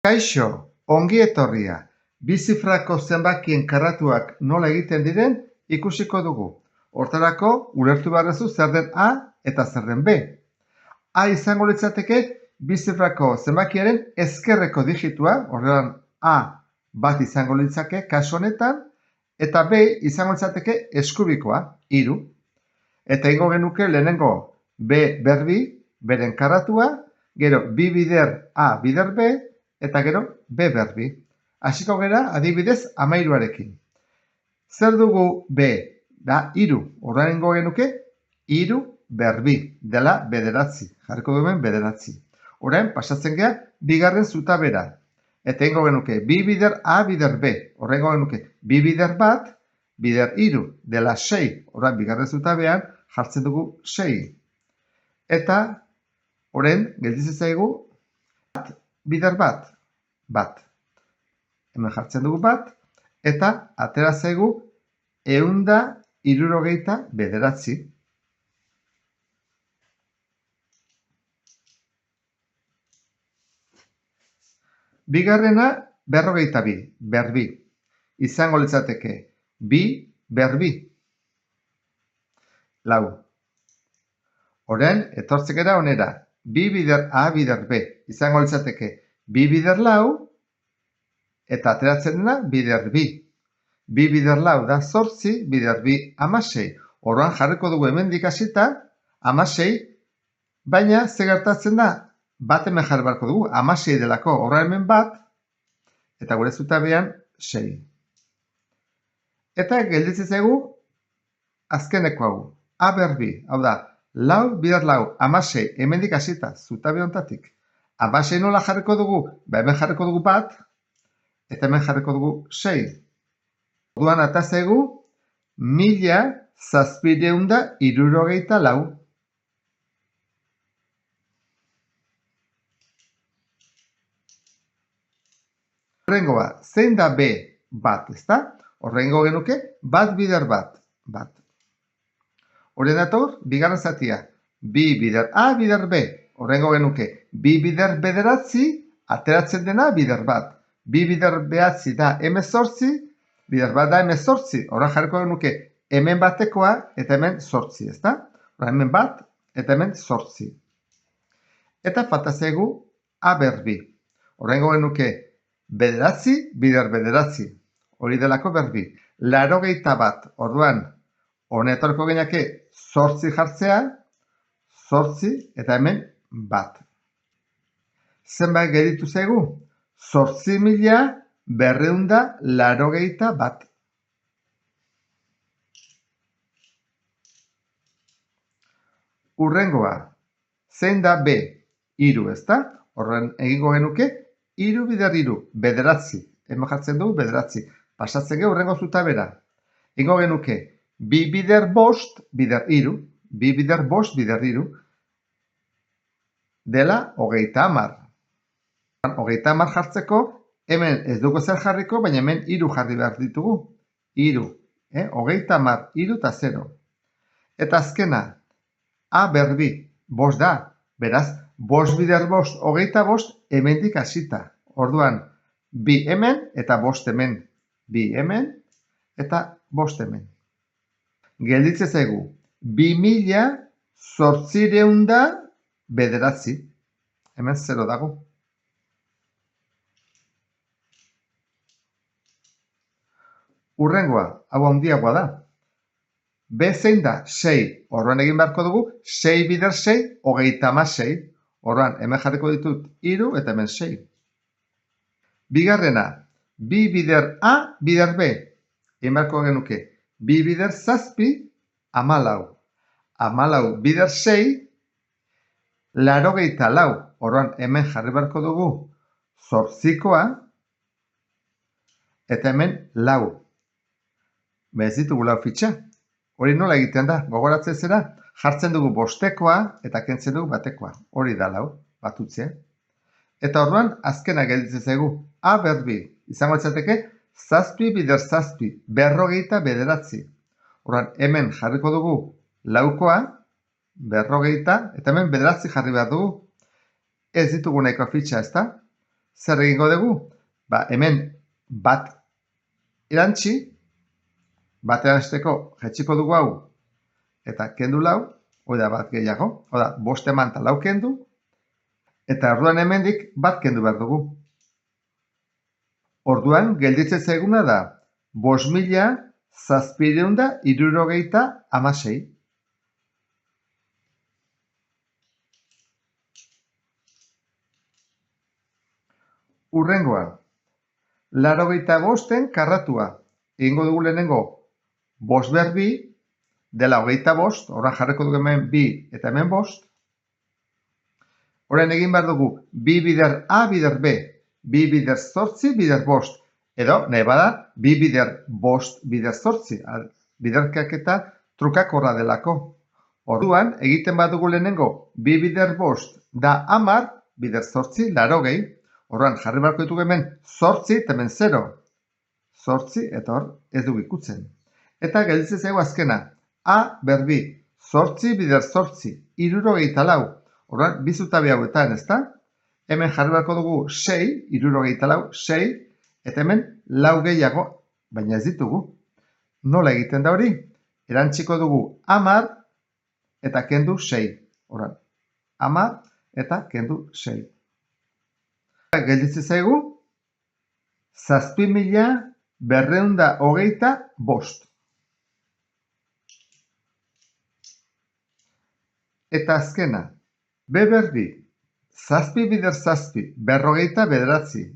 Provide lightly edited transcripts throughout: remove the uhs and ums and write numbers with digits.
Kaixo, ongi etorria. Bi zifrako zenbakien karratuak nola egiten diren ikusiko dugu. Hortarako, ulertu behar duzu zer den A eta zer den B. A izango litzateke bi zifrako zenbakiaren ezkerreko digitua, horrean A bat izango litzake kasu honetan, eta B izango litzateke eskubikoa, 3. Eta ingo genuke lehenengo B berbi, beren karratua, gero bi bider A bider B, eta gero B berbi. Hasiko gera adibidez 13arekin. Zer dugu B? Da 3. Horrean ingo genuke 3 berbi dela 9. Jarriko duen 9. Horrean pasatzen gea bigarren zutabera. Eta ingo genuke bi bider A bider B. Horrean ingo genuke bi bider bat, bider 3 dela 6. Horrean bigarren zutabean jartzen dugu 6. Eta horrean gelditzen zaigu bider bat. Hemen jartzen dugu bat, eta atera zaigu 169. Bigarrena 42, berbi. Izango litzateke bi berbi. 4. Horren, etortzen gara onera. Bi bider A bider B. Izango litzateke bi bider 4, eta ateratzen dena bider bi. Bi bider 4 da 8, bider bi 16. Horrean jarriko dugu hemendik hasita 16, baina ze gertatzen da? Bat hemen jarri beharko dugu, 16 delako, horrean hemen bat, eta gure zutabean 6. Eta gelditzen zaigu azkeneko hau, A berbi, hau da, 4 bider 4, 16, hemendik hasita, zutabe honetatik. 16 nola jarriko dugu? Hemen jarriko dugu bat, eta hemen jarriko dugu 6. Orduan ata zaigu 1764. Horrengoa, zein da B bat, ezta? Horrengo genuke bat bider bat. Horren dator, bigarren zatia. Bi bider A bider B. Horrengo genuke bi bider 9, ateratzen dena bider bat. Bi bider 9 da 18, bider bat da 18. Horren jarriko genuke hemen batekoa eta hemen 8, ezta? Horren hemen bat eta hemen 8. Eta falta zaigu A berbi. Horrengo genuke 9 bider 9. Hori delako berbi. 81. Orduan, honetarko genake 8 jartzea, 8 eta hemen bat. Zenbait geditu zaigu? 8.281. Urrengoa, zein da B? 3, ezta? Horren egingo genuke 3 bider 3, 9. Hemen jartzen dugu 9. Pasatzen gehu urrengo zutabera. Egingo genuke 2 bider 5 bider 3, 2 bider 5 bider 3, dela 30. 30 jartzeko, hemen ez dugu zer jarriko, baina hemen 3 jarri behar ditugu. 3, 30, 3 eta 0. Eta azkena, A berbi, 5 da. Beraz, 5 bider 5, 25, hemendik hasita. Orduan, 2 hemen eta 5 hemen. 2 hemen eta 5 hemen. Gelditze zaigu, 2.809. Hemen 0 dago. Urrengoa, hau handiagoa da. B zein da? 6. Horrean egin beharko dugu, 6 bider 6, 36. Horrean, hemen jarriko ditut 3 eta hemen 6. Bigarrena, 2 bider A bider B. Egin beharko genuke, 2 bider 7, 14. 14 bider 6, 84. Horrean, hemen jarri beharko dugu 8koa, eta hemen 4. Bez ditugu 4 fitxa. Hori nola egiten da, gogoratzen zera, jartzen dugu 5koa eta kentzen dugu batekoa. Hori da 4, batutzea. Eta orduan, azkena gelditzen zaigu, A berbi, izango litzateke, 7 bider 7, 49. Orduan, hemen jarriko dugu 4koa, 50, eta hemen 9 jarri behar dugu. Ez ditugu nahiko fitxa, ezta? zer egingo dugu? Hemen bat erantzi, bat erantzteko jetxiko dugu hau, eta kendu lau, hori da bat gehiago, hori da, bost eman eta lau kendu, eta orduan hemendik bat kendu behar dugu. Orduan, gelditzen zaiguna da, 5.776. Hurrengoa, 85en karratua. Egingo dugu lehenengo, 5 behar 2, dela 25, horren jarriko dugu hemen 2 eta hemen 5. Horren egin behar dugu, 2 bider A bider B, 2 bider 8 bider 5, edo nahi bada 2 bider 5 bider 8, biderkak eta trukakorra delako. Orduan, egiten badugu lehenengo, 2 bider 5 da 10, bider 8, 80. Orduan, jarri beharko ditugu hemen 8 eta hemen 0. 8 eta hor ez dugu ikutzen. Eta gelditzen zaigu azkena, A berbi, 8 bider 8, 74. Orduan, bi zutabe hauetan, ezta? Hemen jarri beharko dugu 6, 74, 6, eta hemen 4 gehiago, baina ez ditugu. Nola egiten da hori? Erantziko dugu 10 eta kendu 6. Orduan, 10 eta kendu 6. Gelditzen zaigu, 7.225. Eta azkena, B berbi, 7 bider 7, 49.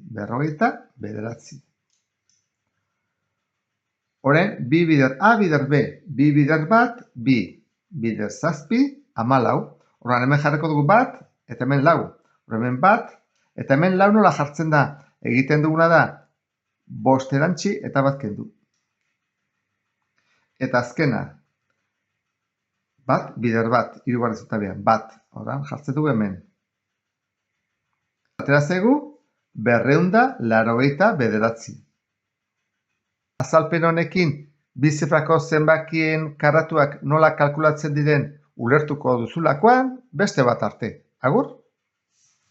Horren, 2 bider A bider B, 2 bider bat, 2, bider 7, 14. Horren, hemen jarriko dugu bat, eta hemen 4. Hemen bat, eta hemen 4 nola jartzen da. Egiten duguna da, 5 erantzi eta bat kendu. Eta azkena, bat, bider bat, hirugarren zutabean, bat. Horren, jartzen dugu hemen. Atera zaigu, 289. Azalpen honekin, bi zifrako zenbakien karratuak nola kalkulatzen diren ulertuko duzulakoan, beste bat arte. Agur?